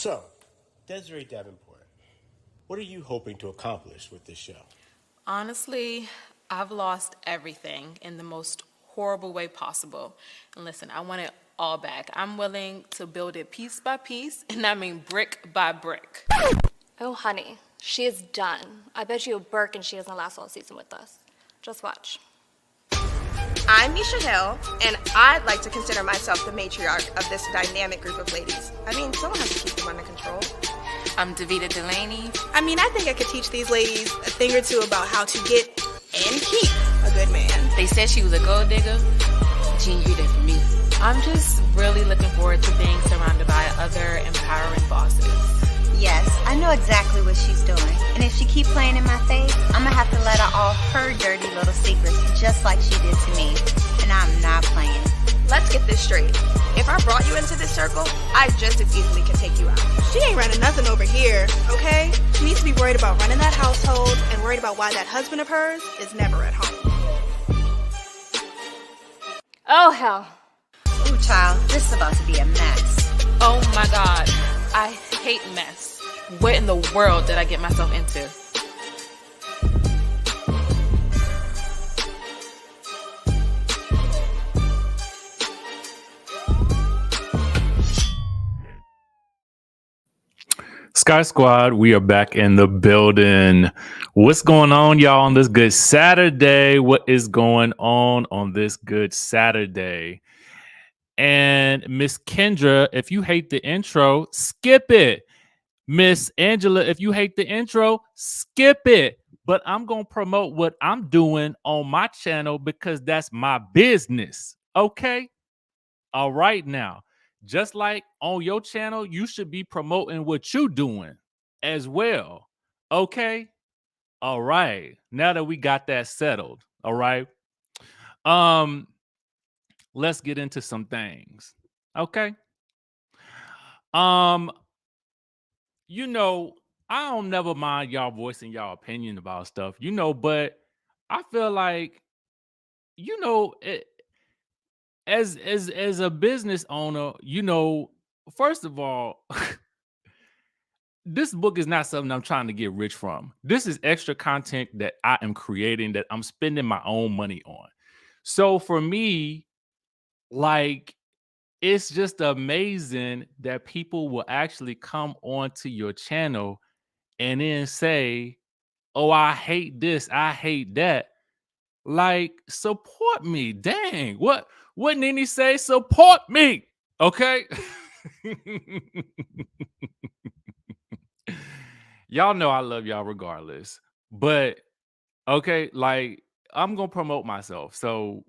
So, Desiree Davenport, what are you hoping to accomplish with this show? Honestly, I've lost everything in the most horrible way possible. And listen, I want it all back. I'm willing to build it piece by piece, and I mean brick by brick. Oh, honey, she is done. I bet you a Birkin she doesn't last all season with us. Just watch. I'm Misha Hill, and I'd like to consider myself the matriarch of this dynamic group of ladies. I mean, someone has to keep them under control. I'm Davita Delaney. I think I could teach these ladies a thing or two about how to get and keep a good man. They said she was a gold digger. She ain't hear that from me. I'm just really looking forward to being surrounded by other empowering bosses. Yes, I know exactly what she's doing. And if she keep playing in my face, I'm gonna have to let her off her dirty little secrets just like she did to me. And I'm not playing. Let's get this straight. If I brought you into this circle, I just as easily can take you out. She ain't running nothing over here, okay? She needs to be worried about running that household and worried about why that husband of hers is never at home. Oh, hell. Ooh, child, this is about to be a mess. Oh my God, I hate mess. What in the world did I get myself into? Sky Squad, we are back in the building. What's going on, y'all, on this good Saturday? What is going on this good Saturday? And Miss Kendra, if you hate the intro, skip it. Miss Angela, if you hate the intro, skip it. But I'm going to promote what I'm doing on my channel because that's my business. Okay? All right now. Just like on your channel, you should be promoting what you doing as well. Okay? All right. Now that we got that settled, all right. Let's get into some things. Okay? You know, I don't never mind y'all voicing y'all opinion about stuff, but I feel like, as a business owner, first of all, this book is not something I'm trying to get rich from. This is extra content that I am creating that I'm spending my own money on. So for me, like, it's just amazing that people will actually come onto your channel and then say, oh, I hate this, I hate that. Like, support me. Dang. What Nene say? Support me. Okay. Y'all know I love y'all regardless. But okay, like, I'm gonna promote myself. So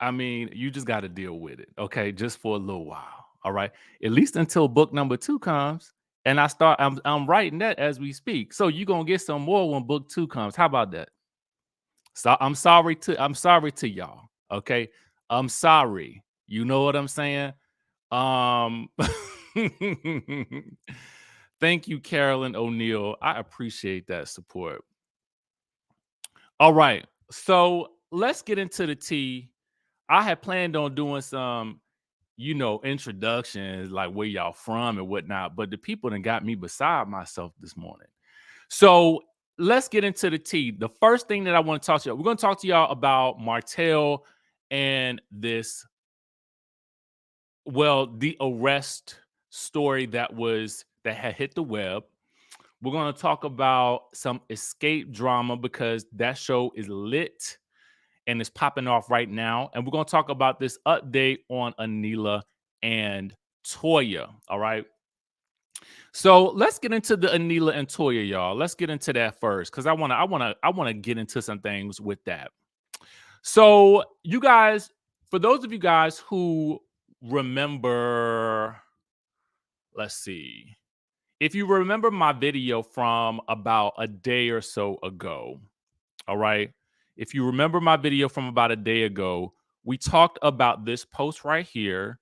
I mean, you just got to deal with it, okay? Just for a little while, all right? At least until book number 2 comes, and I'm writing that as we speak. So you're gonna get some more when book 2 comes. How about that? So I'm sorry to y'all, okay? I'm sorry. You know what I'm saying? Um, thank you, Carolyn O'Neill. I appreciate that support. All right, so let's get into the tea. I had planned on doing some, introductions, like where y'all from and whatnot, but the people that got me beside myself this morning. So let's get into the tea. The first thing that I want to talk to y'all, we're going to talk to y'all about Martel and the arrest story that had hit the web. We're going to talk about some escape drama because that show is lit and it's popping off right now. And we're going to talk about this update on Anila and Toya. All right. So let's get into the Anila and Toya, y'all. Let's get into that first because I want to get into some things with that. So you guys, for those of you guys who remember, let's see, if you remember my video from about a day or so ago, all right. If you remember my video from about a day ago, we talked about this post right here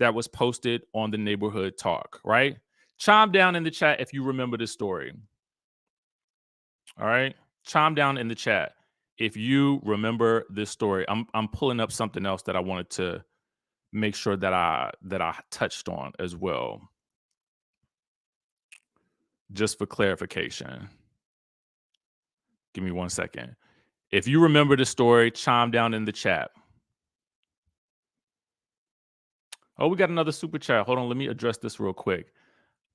that was posted on the Neighborhood Talk, right? Chime down in the chat if you remember this story. All right? Chime down in the chat if you remember this story. I'm pulling up something else that I wanted to make sure that I touched on as well. just for clarification. Give me 1 second. If you remember the story, chime down in the chat. Oh, we got another super chat. Hold on, let me address this real quick.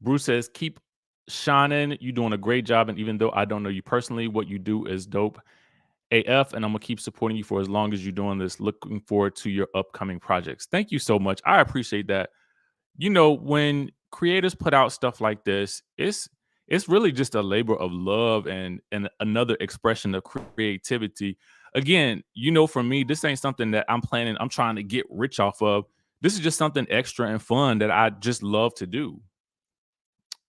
Bruce says, keep shining. You're doing a great job. And even though I don't know you personally, what you do is dope AF. And I'm going to keep supporting you for as long as you're doing this. Looking forward to your upcoming projects. Thank you so much. I appreciate that. You know, when creators put out stuff like this, it's really just a labor of love and another expression of creativity. Again, you know, for me, this ain't something that I'm trying to get rich off of. This is just something extra and fun that I just love to do.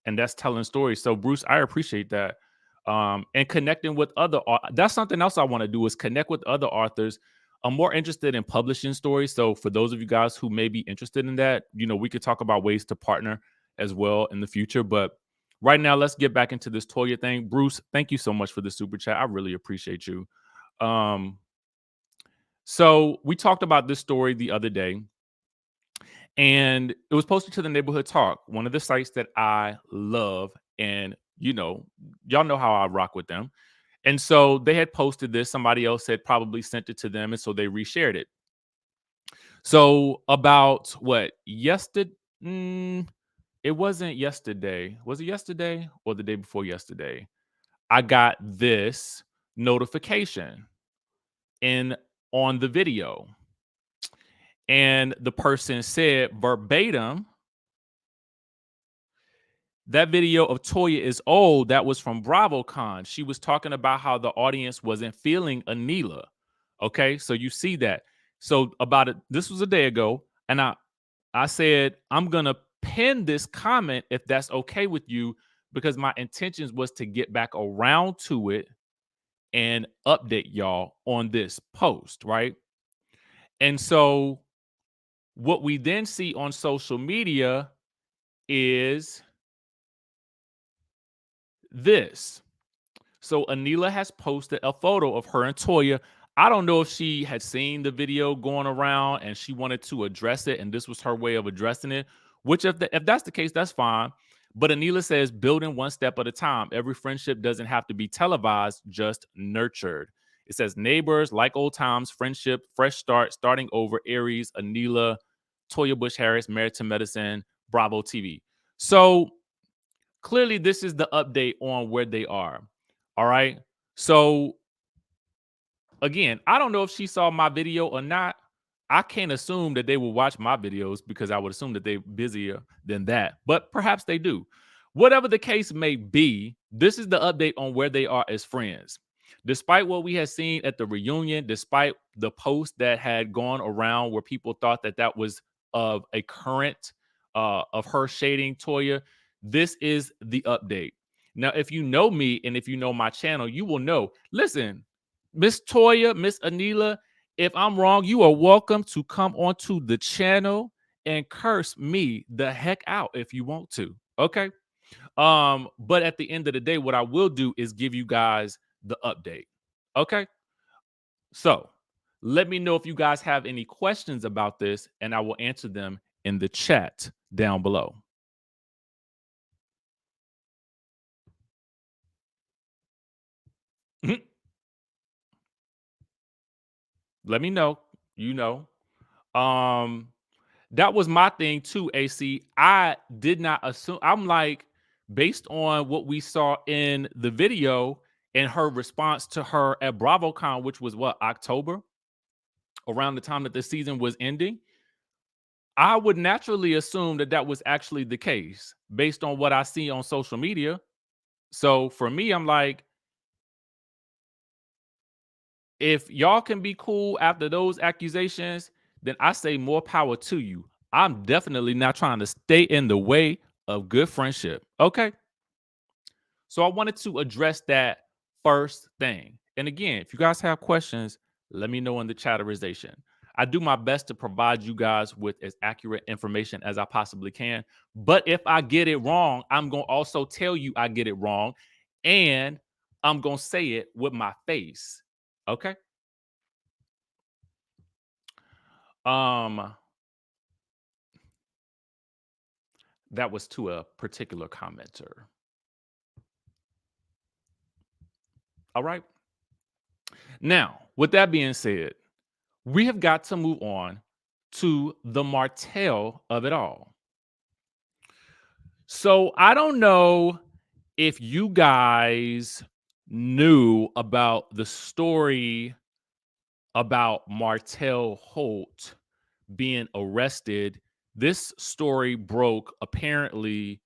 And that's telling stories. So Bruce, I appreciate that. And connecting with that's something else I want to do is connect with other authors. I'm more interested in publishing stories. So for those of you guys who may be interested in that, you know, we could talk about ways to partner as well in the future. But right now, let's get back into this Toya thing. Bruce, thank you so much for the super chat. I really appreciate you. So we talked about this story the other day, and it was posted to the Neighborhood Talk, one of the sites that I love. And, you know, y'all know how I rock with them. And so they had posted this. Somebody else had probably sent it to them. And so they reshared it. So about what? Yesterday? It wasn't yesterday. Was it yesterday or the day before yesterday? I got this notification on the video. And the person said verbatim, that video of Toya is old. That was from BravoCon. She was talking about how the audience wasn't feeling Anila. Okay, so you see that. So about it, this was a day ago, and I said I'm gonna pin this comment if that's okay with you, because my intentions was to get back around to it and update y'all on this post, right? And so what we then see on social media is this. So Anila has posted a photo of her and Toya. I don't know if she had seen the video going around and she wanted to address it, and this was her way of addressing it. Which, if that's the case, that's fine. But Anila says, building one step at a time. Every friendship doesn't have to be televised, just nurtured. It says, neighbors, like old times, friendship, fresh start, starting over, Aries, Anila, Toya Bush Harris, Married to Medicine, Bravo TV. So clearly, this is the update on where they are. All right. So again, I don't know if she saw my video or not. I can't assume that they will watch my videos because I would assume that they're busier than that. But perhaps they do. Whatever the case may be, this is the update on where they are as friends. Despite what we had seen at the reunion, despite the post that had gone around where people thought that that was of a current of her shading Toya, this is the update. Now, if you know me and if you know my channel, you will know. Listen, Miss Toya, Miss Anila, if I'm wrong, you are welcome to come onto the channel and curse me the heck out if you want to. Okay. But at the end of the day, what I will do is give you guys the update. Okay. So let me know if you guys have any questions about this, and I will answer them in the chat down below. Let me know. You know. That was my thing too, AC. I did not assume. I'm like, based on what we saw in the video and her response to her at BravoCon, which was what, October, around the time that the season was ending, I would naturally assume that that was actually the case based on what I see on social media. So for me, I'm like, if y'all can be cool after those accusations, then I say more power to you. I'm definitely not trying to stay in the way of good friendship. Okay. So I wanted to address that first thing. And again, if you guys have questions, let me know in the chatterization. I do my best to provide you guys with as accurate information as I possibly can. But if I get it wrong, I'm going to also tell you I get it wrong. And I'm going to say it with my face. Okay. That was to a particular commenter. All right. Now, with that being said, we have got to move on to the Martell of it all. So I don't know if you guys knew about the story about Martell Holt being arrested. This story broke apparently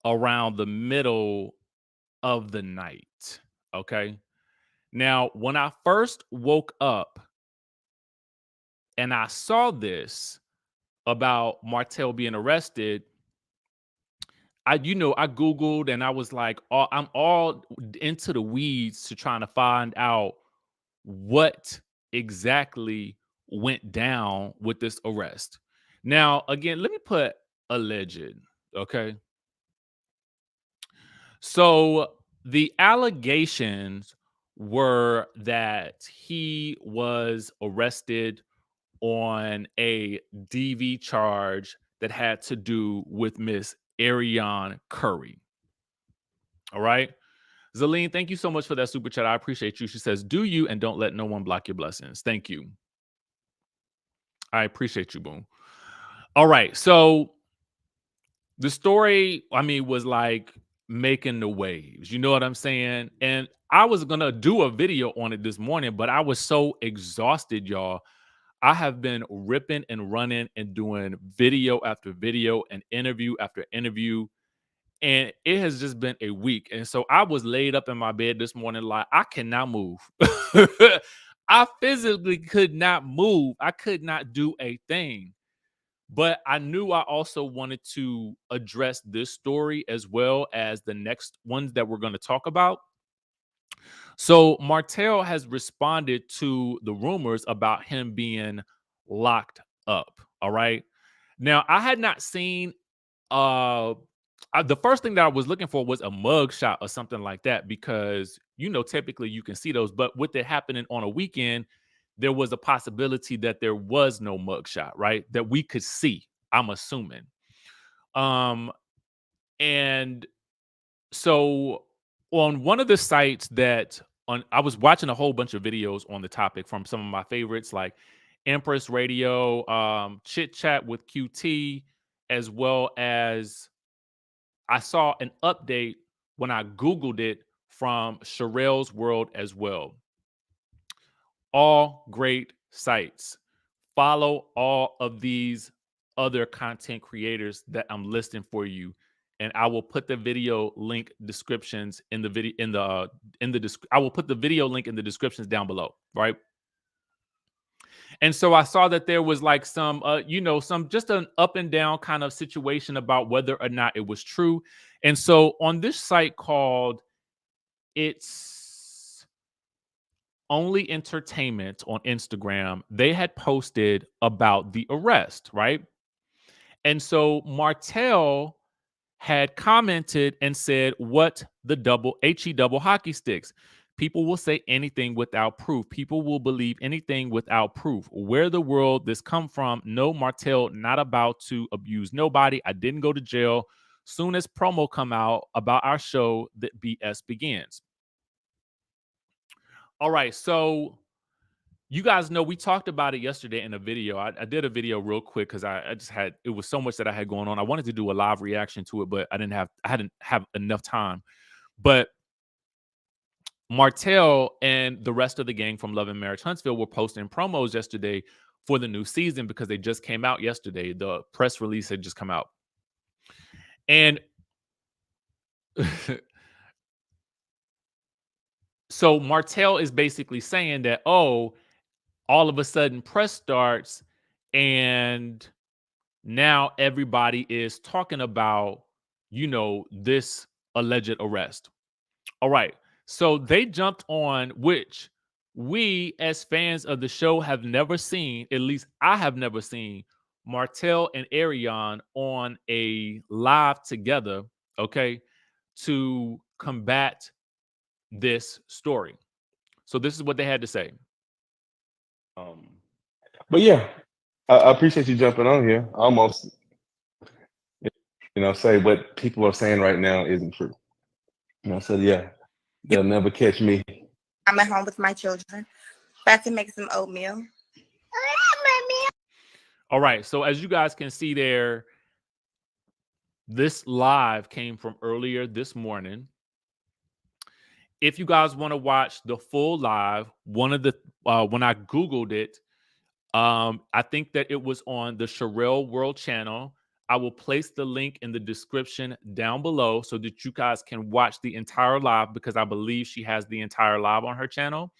around the middle of the night. Okay. Now, when I first woke up and I saw this about Martell being arrested, I Googled and I was like, I'm all into the weeds to trying to find out what exactly went down with this arrest. Now, again, let me put alleged, okay? So the allegations were that he was arrested on a DV charge that had to do with Miss Ariane Curry. All right. Zaleen, thank you so much for that super chat. I appreciate you. She says, do you and don't let no one block your blessings. Thank you. I appreciate you, Boom. All right. So the story, was like making the waves. You know what I'm saying? And I was going to do a video on it this morning, but I was so exhausted, y'all. I have been ripping and running and doing video after video and interview after interview. And it has just been a week. And so I was laid up in my bed this morning like, I cannot move. I physically could not move. I could not do a thing. But I knew I also wanted to address this story as well as the next ones that we're going to talk about. So Martell has responded to the rumors about him being locked up. All right. Now, I had not seen the first thing that I was looking for was a mug shot or something like that, because, typically you can see those. But with it happening on a weekend, there was a possibility that there was no mug shot, right? That we could see, I'm assuming. And so on one of the sites I was watching a whole bunch of videos on the topic from some of my favorites like Empress Radio, Chit Chat with QT, as well as I saw an update when I Googled it from Sherelle's World as well. All great sites. Follow all of these other content creators that I'm listing for you, and I will put the video link descriptions in the video I will put the video link in the descriptions down below, right? And so I saw that there was like some just an up and down kind of situation about whether or not it was true. And so on this site called It's Only Entertainment on Instagram, they had posted about the arrest, right? And so Martell had commented and said, what the HE double hockey sticks. People will say anything without proof. People will believe anything without proof. Where the world this come from? No, Martell, not about to abuse nobody. I didn't go to jail. Soon as promo come out about our show, the BS begins. All right, so you guys know we talked about it yesterday in a video. I did a video real quick because it was so much that I had going on. I wanted to do a live reaction to it, but I hadn't have enough time. But Martell and the rest of the gang from Love and Marriage Huntsville were posting promos yesterday for the new season because they just came out yesterday. The press release had just come out. And so Martell is basically saying that, all of a sudden press starts and now everybody is talking about, this alleged arrest. All right. So they jumped on, which we as fans of the show have never seen, at least I have never seen, Martell and Ariane on a live together, okay, to combat this story. So this is what they had to say. But yeah, I appreciate you jumping on here. I almost, say what people are saying right now isn't true. So yeah, they'll never catch me I'm at home with my children. About to make some oatmeal. All right. So as you guys can see there, this live came from earlier this morning. If you guys want to watch the full live, one of the when I Googled it, I think that it was on the Sherelle World channel. I will place the link in the description down below so that you guys can watch the entire live, because I believe she has the entire live on her channel.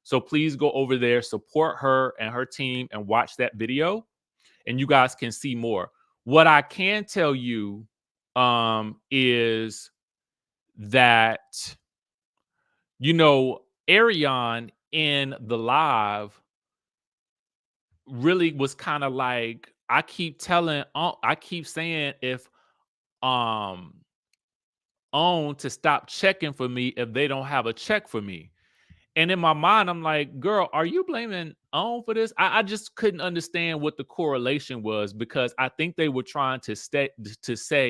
So please go over there, support her and her team, and watch that video, and you guys can see more. What I can tell you is that, Ariane in the live really was kind of like, I keep saying if on to stop checking for me if they don't have a check for me. And in my mind, I'm like, girl, are you blaming On for this? I just couldn't understand what the correlation was, because I think they were trying to say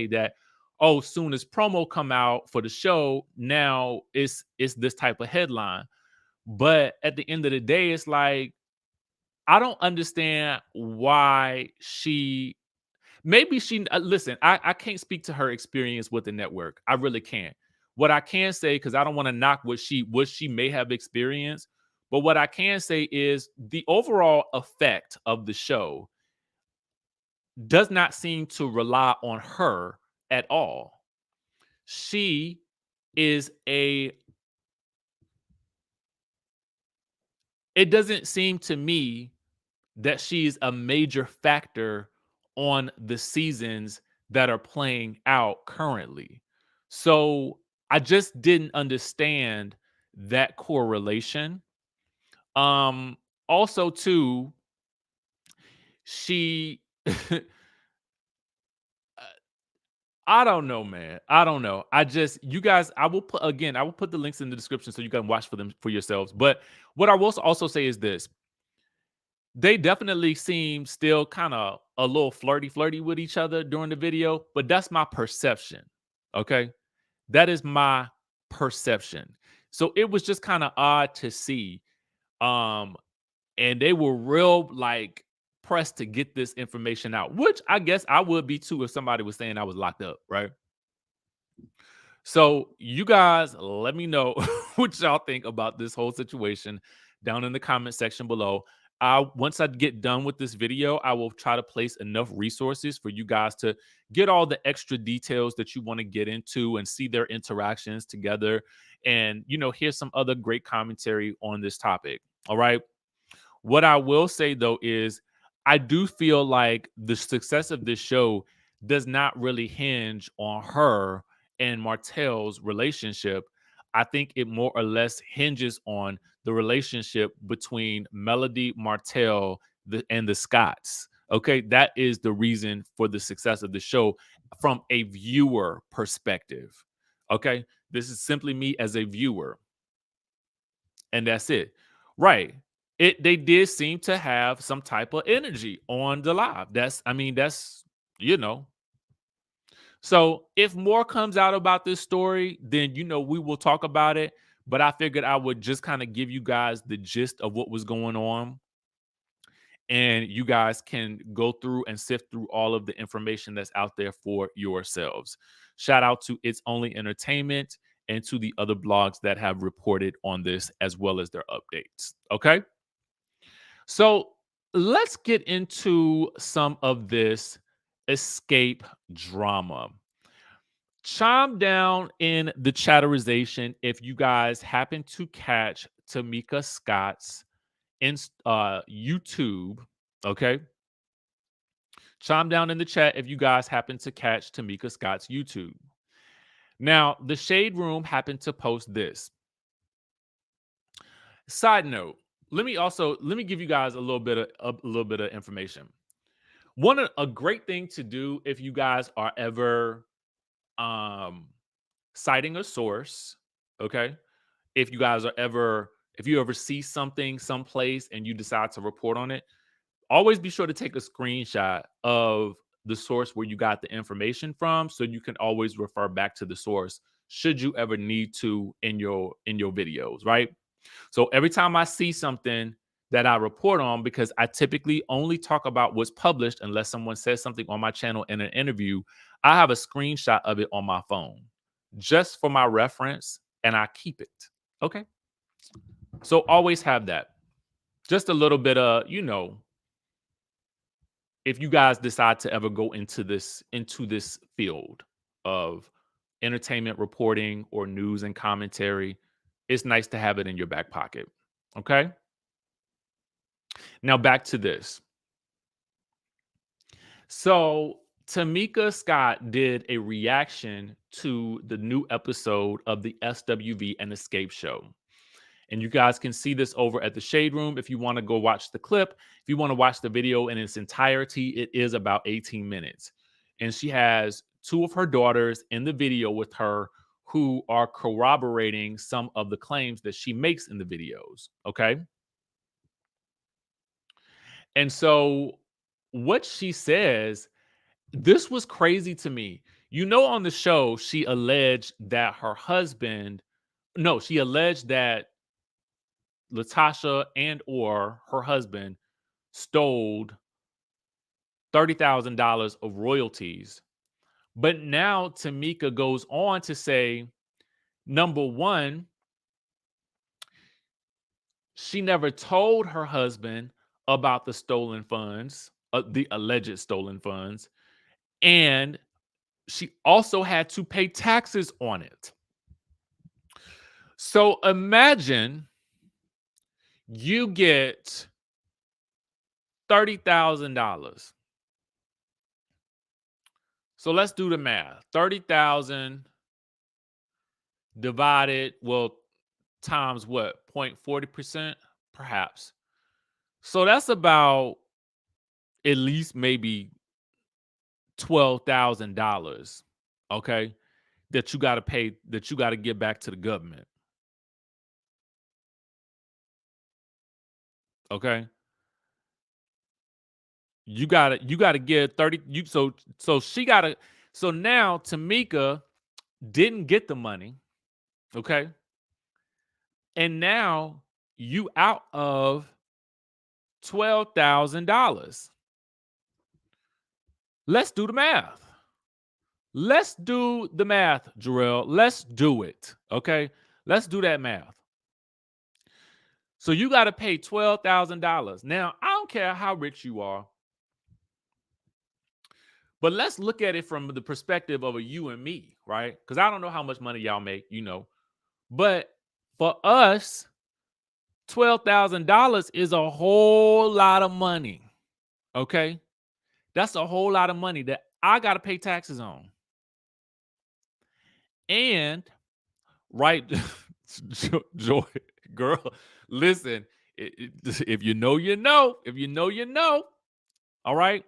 that, oh, soon as promo come out for the show, now it's this type of headline. But at the end of the day, it's like, I don't understand why maybe she listen, I can't speak to her experience with the network. I really can't. What I can say, because I don't want to knock what she may have experienced, but what I can say is the overall effect of the show does not seem to rely on her at all. She is it doesn't seem to me that she's a major factor on the seasons that are playing out currently. So I just didn't understand that correlation. Also too, she I don't know, man. I don't know. You guys, I will put the links in the description so you can watch for them for yourselves. But what I will also say is this: they definitely seem still kind of a little flirty with each other during the video, but that's my perception. Okay. That is my perception. So it was just kind of odd to see. And they were real like pressed to get this information out, which I guess I would be too if somebody was saying I was locked up, right? So you guys let me know what y'all think about this whole situation down in the comment section below. Once I get done with this video, I will try to place enough resources for you guys to get all the extra details that you want to get into and see their interactions together, and hear some other great commentary on this topic. All right. What I will say though is I do feel like the success of this show does not really hinge on her and Martell's relationship. I think it more or less hinges on the relationship between Melody, Martell, and the Scotts. Okay, that is the reason for the success of the show from a viewer perspective. Okay, this is simply me as a viewer, and that's it. Right. They did seem to have some type of energy on the live. That's So if more comes out about this story, then we will talk about it. But I figured I would just kind of give you guys the gist of what was going on, and you guys can go through and sift through all of the information that's out there for yourselves. Shout out to It's Only Entertainment and to the other blogs that have reported on this, as well as their updates. Okay. So let's get into some of this escape drama. Chime down in the chatterization if you guys happen to catch Tamika Scott's YouTube. Okay. Chime down in the chat if you guys happen to catch Tamika Scott's YouTube. Now, the Shade Room happened to post this. Side note, let me give you guys a little bit of information. A great thing to do if you guys are ever citing a source, okay? If you ever see something someplace and you decide to report on it, always be sure to take a screenshot of the source where you got the information from, so you can always refer back to the source should you ever need to in your videos, right? So every time I see something that I report on, because I typically only talk about what's published unless someone says something on my channel in an interview, I have a screenshot of it on my phone just for my reference, and I keep it. Okay. So always have that. Just a little bit of, if you guys decide to ever go into this field of entertainment reporting or news and commentary, it's nice to have it in your back pocket. Okay? Now back to this. So Tamika Scott did a reaction to the new episode of the SWV and Escape show. And you guys can see this over at the Shade Room if you want to go watch the clip. If you want to watch the video in its entirety, it is about 18 minutes. And she has two of her daughters in the video with her who are corroborating some of the claims that she makes in the videos. Okay. And so what she says, this was crazy to me. On the show, she alleged that she alleged that Latasha and or her husband stole $30,000 of royalties. But now Tamika goes on to say, number one, she never told her husband about the stolen funds, the alleged stolen funds, and she also had to pay taxes on it. So imagine you get $30,000. So let's do the math. 30,000 divided, times what? 0.40%, perhaps. So that's about at least maybe $12,000, okay, that you got to pay, that you got to give back to the government. Okay? You got to give 30 so now Tamika didn't get the money, okay? And now you out of $12,000. Let's do the math. Jarrell. Let's do it, okay? Let's do that math. So you got to pay $12,000. Now, I don't care how rich you are, but let's look at it from the perspective of a you and me, right? Because I don't know how much money y'all make, But for us, $12,000 is a whole lot of money, okay? That's a whole lot of money that I got to pay taxes on. And, right, Joy, girl, listen, if you know, you know. If you know, you know. All right?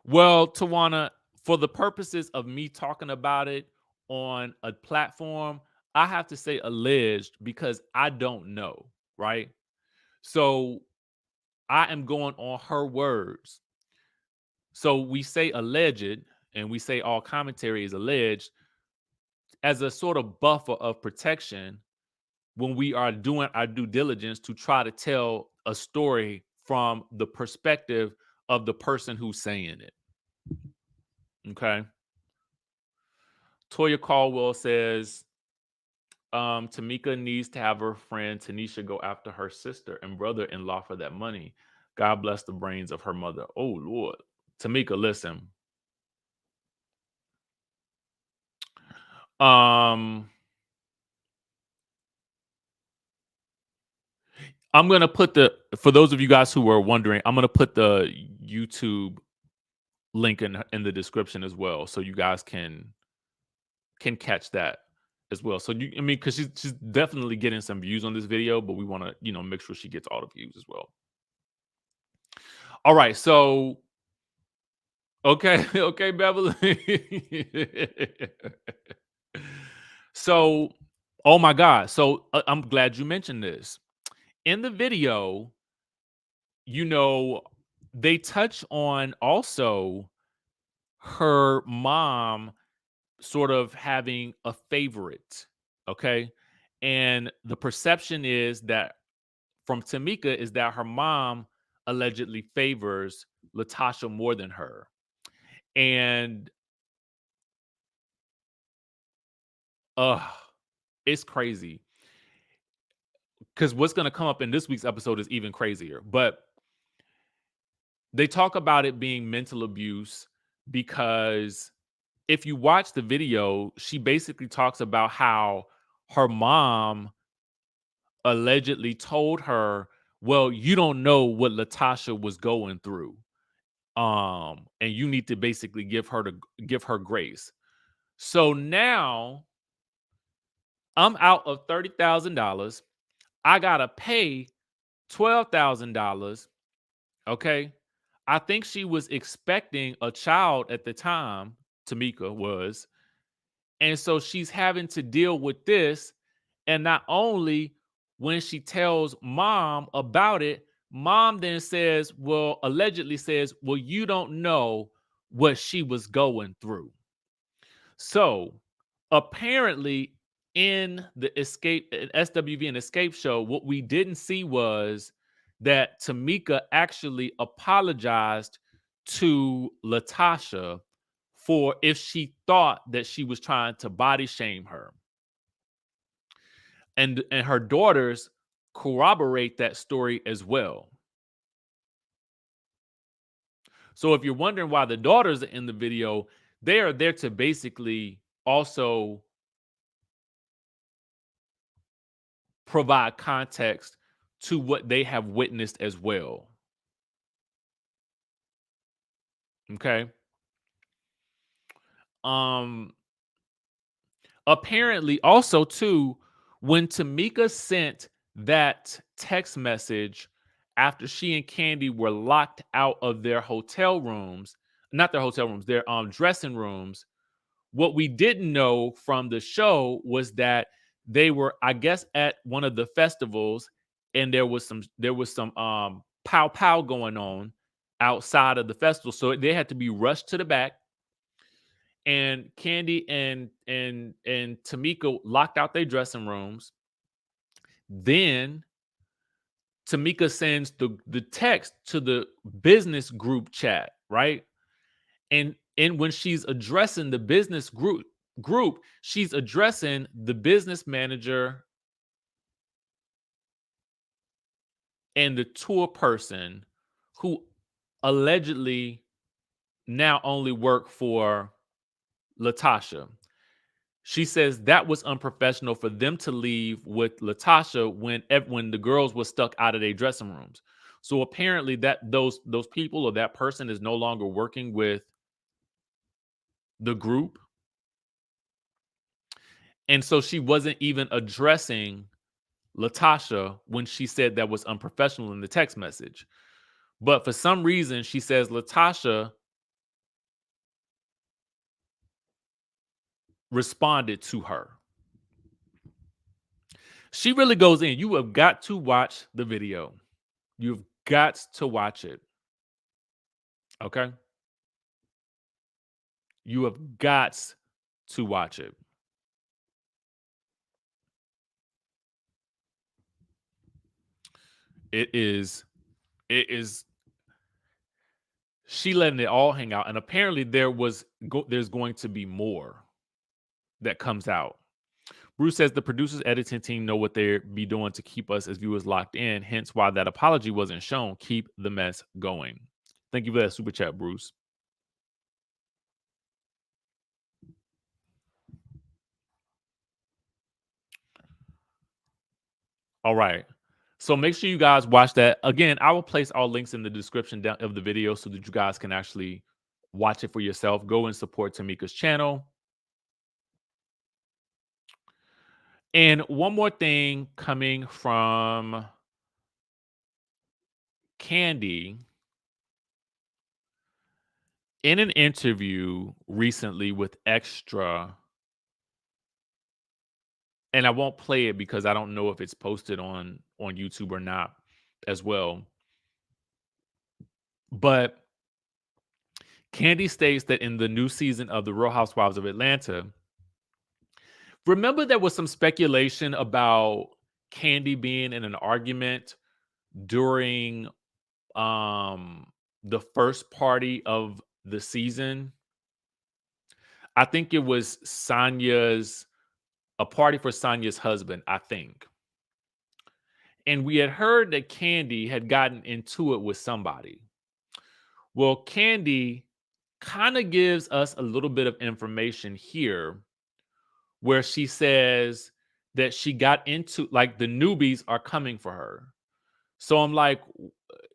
Well, Tawana, for the purposes of me talking about it on a platform, I have to say alleged because I don't know, right? So I am going on her words. So we say alleged and we say all commentary is alleged as a sort of buffer of protection when we are doing our due diligence to try to tell a story from the perspective of the person who's saying it. Okay. Toya Caldwell says, Tamika needs to have her friend Tanisha go after her sister and brother-in-law for that money. God bless the brains of her mother. Oh, Lord. Tamika, listen. I'm going to put for those of you guys who were wondering, I'm going to put the YouTube link in the description as well. So you guys can catch that as well. So because she's definitely getting some views on this video, but we want to, make sure she gets all the views as well. All right. So, okay, Beverly. So, oh my God. So I'm glad you mentioned this. In the video, they touch on also her mom sort of having a favorite, okay? And the perception is that from Tamika is that her mom allegedly favors Latasha more than her. And it's crazy. Because what's going to come up in this week's episode is even crazier. But they talk about it being mental abuse because if you watch the video, she basically talks about how her mom allegedly told her, well, you don't know what Latasha was going through. And you need to basically give her grace. So now I'm out of $30,000. I gotta pay $12,000. Okay. I think she was expecting a child at the time, Tamika was. And so she's having to deal with this. And not only when she tells mom about it, mom then says, well, allegedly says, well, you don't know what she was going through. So apparently in the SWV and Escape show, what we didn't see was that Tamika actually apologized to Latasha for if she thought that she was trying to body shame her. And her daughters corroborate that story as well. So if you're wondering why the daughters are in the video, they are there to basically also provide context to what they have witnessed as well. Okay. Apparently also too, when Tamika sent that text message after she and Candy were locked out of their hotel rooms, not their hotel rooms, their dressing rooms, what we didn't know from the show was that they were, I guess, at one of the festivals, and there was some pow pow going on outside of the festival, so they had to be rushed to the back. And Candy and Tamika locked out their dressing rooms. Then Tamika sends the text to the business group chat, right? And when she's addressing the business group, she's addressing the business manager and the tour person who allegedly now only work for Latasha. She says that was unprofessional for them to leave with Latasha when the girls were stuck out of their dressing rooms. So apparently that those people or that person is no longer working with the group. And so she wasn't even addressing Latasha when she said that was unprofessional in the text message. But for some reason, she says Latasha responded to her. She really goes in. You have got to watch the video. You've got to watch it. Okay? You have got to watch it. It is she letting it all hang out. And apparently there's going to be more that comes out. Bruce says the producers, editing team know what they'll be doing to keep us as viewers locked in. Hence why that apology wasn't shown. Keep the mess going. Thank you for that super chat, Bruce. All right. So make sure you guys watch that. Again, I will place all links in the description of the video so that you guys can actually watch it for yourself. Go and support Tamika's channel. And one more thing coming from Candy. In an interview recently with Extra, and I won't play it because I don't know if it's posted on YouTube or not as well. But Candy states that in the new season of The Real Housewives of Atlanta, remember there was some speculation about Candy being in an argument during the first party of the season. I think it was a party for Sonya's husband, I think. And we had heard that Candy had gotten into it with somebody. Well, Candy kind of gives us a little bit of information here where she says that she got into, like, the newbies are coming for her. So I'm like,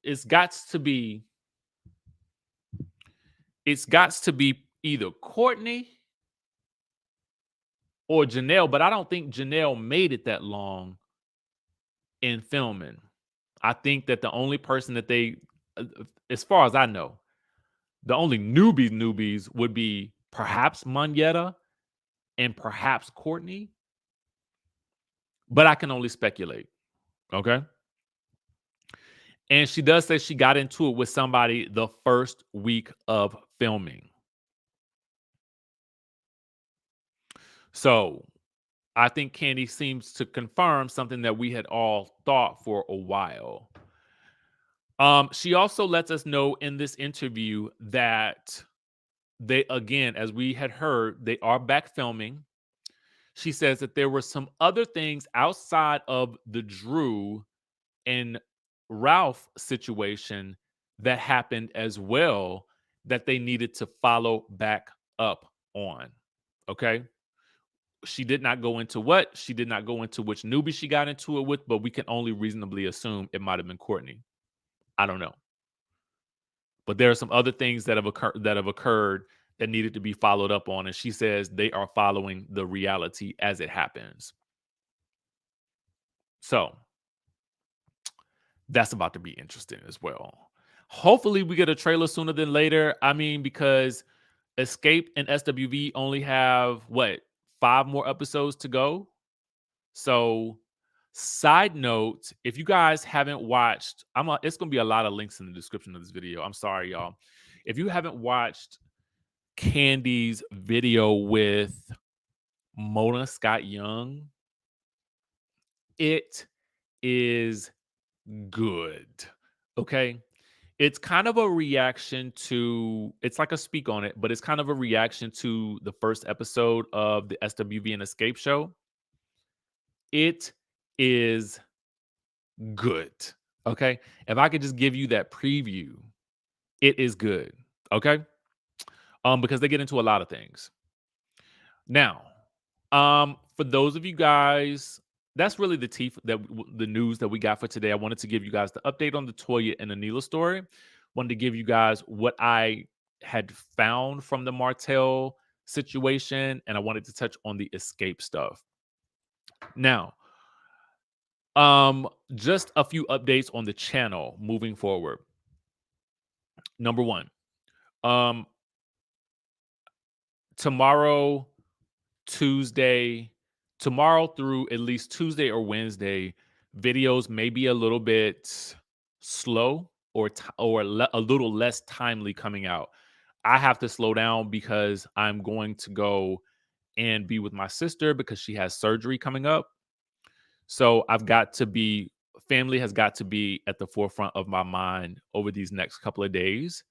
it's got to be either Courtney or Janelle, but I don't think Janelle made it that long in filming. I think that the only person that they, as far as I know, the only newbies would be perhaps Monyetta and perhaps Courtney, but I can only speculate. Okay. And she does say she got into it with somebody the first week of filming. So I think Candy seems to confirm something that we had all thought for a while. She also lets us know in this interview that they, again, as we had heard, they are back filming. She says that there were some other things outside of the Drew and Ralph situation that happened as well that they needed to follow back up on. Okay. She did not go into what. She did not go into which newbie she got into it with, but we can only reasonably assume it might have been Courtney. I don't know. But there are some other things that have occurred that needed to be followed up on. And she says they are following the reality as it happens. So that's about to be interesting as well. Hopefully we get a trailer sooner than later. I mean, because Escape and SWV only have, 5 more episodes to go? So, side note, if you guys haven't watched, it's going to be a lot of links in the description of this video. I'm sorry, y'all. If you haven't watched Candy's video with Mona Scott Young, it is good. Okay. It's kind of a reaction to, it's like a speak on it, but it's kind of a reaction to the first episode of the SWV and Escape show. It is good. Okay. If I could just give you that preview, it is good. Okay. Because they get into a lot of things. Now, for those of you guys, that's really the news that we got for today. I wanted to give you guys the update on the Toya and Anila story. Wanted to give you guys what I had found from the Martel situation, and I wanted to touch on the Escape stuff. Now, just a few updates on the channel moving forward. Number one, tomorrow through at least Tuesday or Wednesday, videos may be a little bit slow or a little less timely coming out. I have to slow down because I'm going to go and be with my sister because she has surgery coming up. So family has got to be at the forefront of my mind over these next couple of days,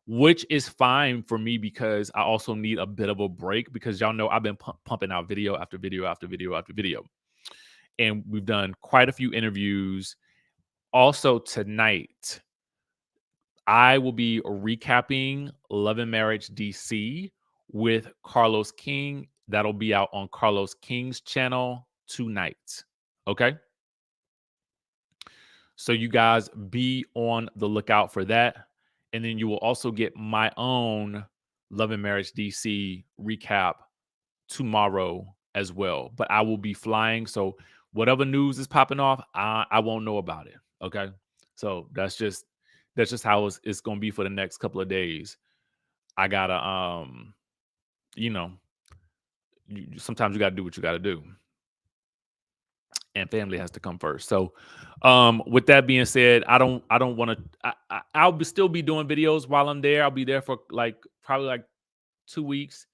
which is fine for me because I also need a bit of a break because y'all know I've been pumping out video after video after video after video. And we've done quite a few interviews. Also tonight, I will be recapping Love and Marriage DC with Carlos King. That'll be out on Carlos King's channel tonight. Okay? So you guys be on the lookout for that. And then you will also get my own Love and Marriage DC recap tomorrow as well. But I will be flying. So whatever news is popping off, I won't know about it. Okay. So that's just how it's going to be for the next couple of days. I gotta, sometimes you got to do what you got to do. and family has to come first. So with that being said, I don't want to, I'll still be doing videos while I'm there. I'll be there for probably like 2 weeks.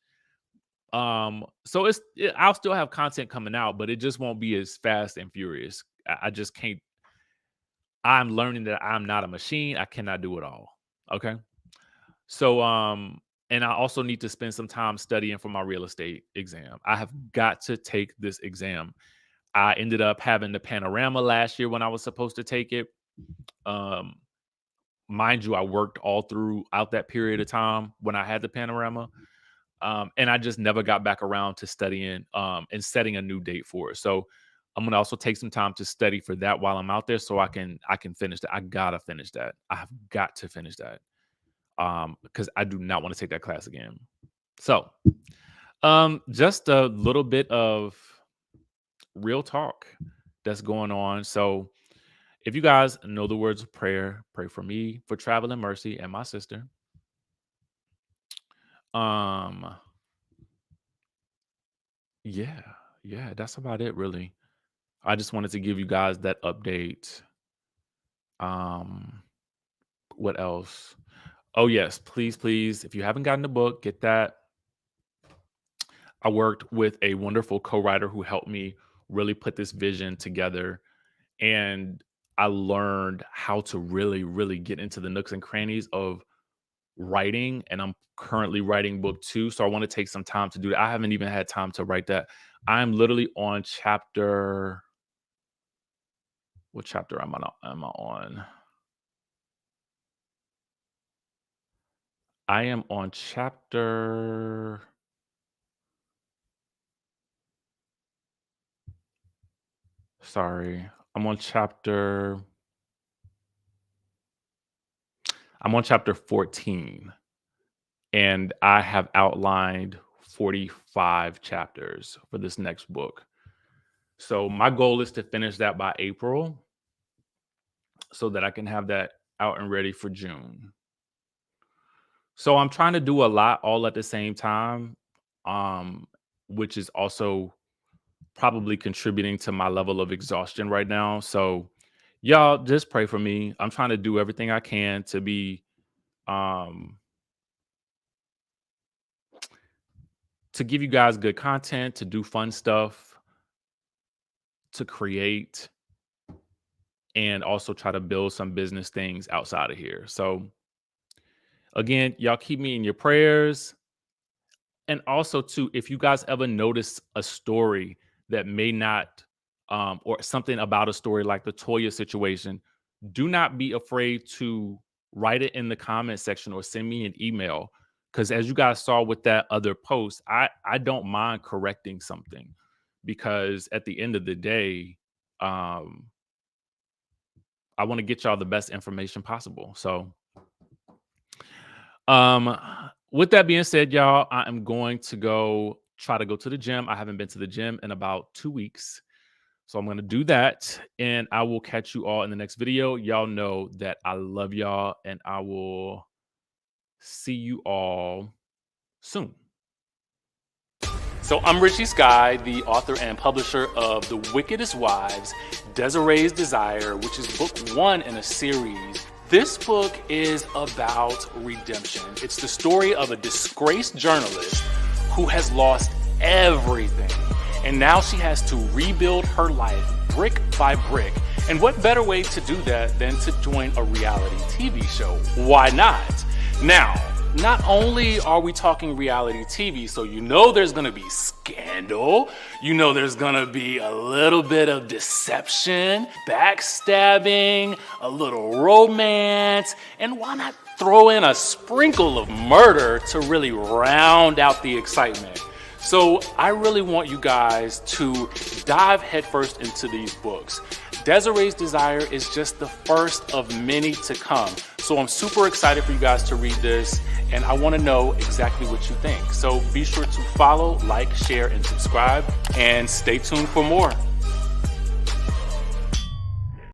So I'll still have content coming out, but it just won't be as fast and furious. I just can't. I'm learning that I'm not a machine. I cannot do it all. Okay. So, and I also need to spend some time studying for my real estate exam. I have got to take this exam. I ended up having the panorama last year when I was supposed to take it. Mind you, I worked all throughout that period of time when I had the panorama. And I just never got back around to studying and setting a new date for it. So I'm going to also take some time to study for that while I'm out there so I can finish that. I got to finish that. I have got to finish that because I do not want to take that class again. So just a little bit of real talk that's going on. So if you guys know the words of prayer, pray for me, for travel and mercy, and my sister. Yeah, that's about it, really. I just wanted to give you guys that update. What else? Oh, yes, please, if you haven't gotten the book, get that. I worked with a wonderful co-writer who helped me really put this vision together. And I learned how to really, really get into the nooks and crannies of writing. And I'm currently writing book 2. So I want to take some time to do that. I haven't even had time to write that. I'm literally on chapter. What chapter am I on? I am on chapter. Sorry. I'm on chapter 14. And I have outlined 45 chapters for this next book. So my goal is to finish that by April so that I can have that out and ready for June. So I'm trying to do a lot all at the same time, which is also probably contributing to my level of exhaustion right now. So y'all just pray for me. I'm trying to do everything I can to be to give you guys good content, to do fun stuff, to create, and also try to build some business things outside of here. So again, y'all keep me in your prayers. And also too, if you guys ever notice a story that may not, or something about a story like the Toya situation, do not be afraid to write it in the comment section or send me an email. Because as you guys saw with that other post, I don't mind correcting something, because at the end of the day, I want to get y'all the best information possible. So with that being said, y'all, I am going to try to go to the gym. I haven't been to the gym in about 2 weeks. So I'm going to do that, and I will catch you all in the next video. Y'all know that I love y'all, and I will see you all soon. So I'm Richie Skye, the author and publisher of The Wickedest Wives, Desiree's Desire, which is book 1 in a series. This book is about redemption. It's the story of a disgraced journalist who has lost everything. And now she has to rebuild her life brick by brick. And what better way to do that than to join a reality TV show? Why not? Now, not only are we talking reality TV, so you know there's going to be scandal, you know there's going to be a little bit of deception, backstabbing, a little romance, and why not throw in a sprinkle of murder to really round out the excitement? So I really want you guys to dive headfirst into these books. Desiree's Desire is just the first of many to come. So I'm super excited for you guys to read this, and I want to know exactly what you think. So be sure to follow, like, share, and subscribe, and stay tuned for more.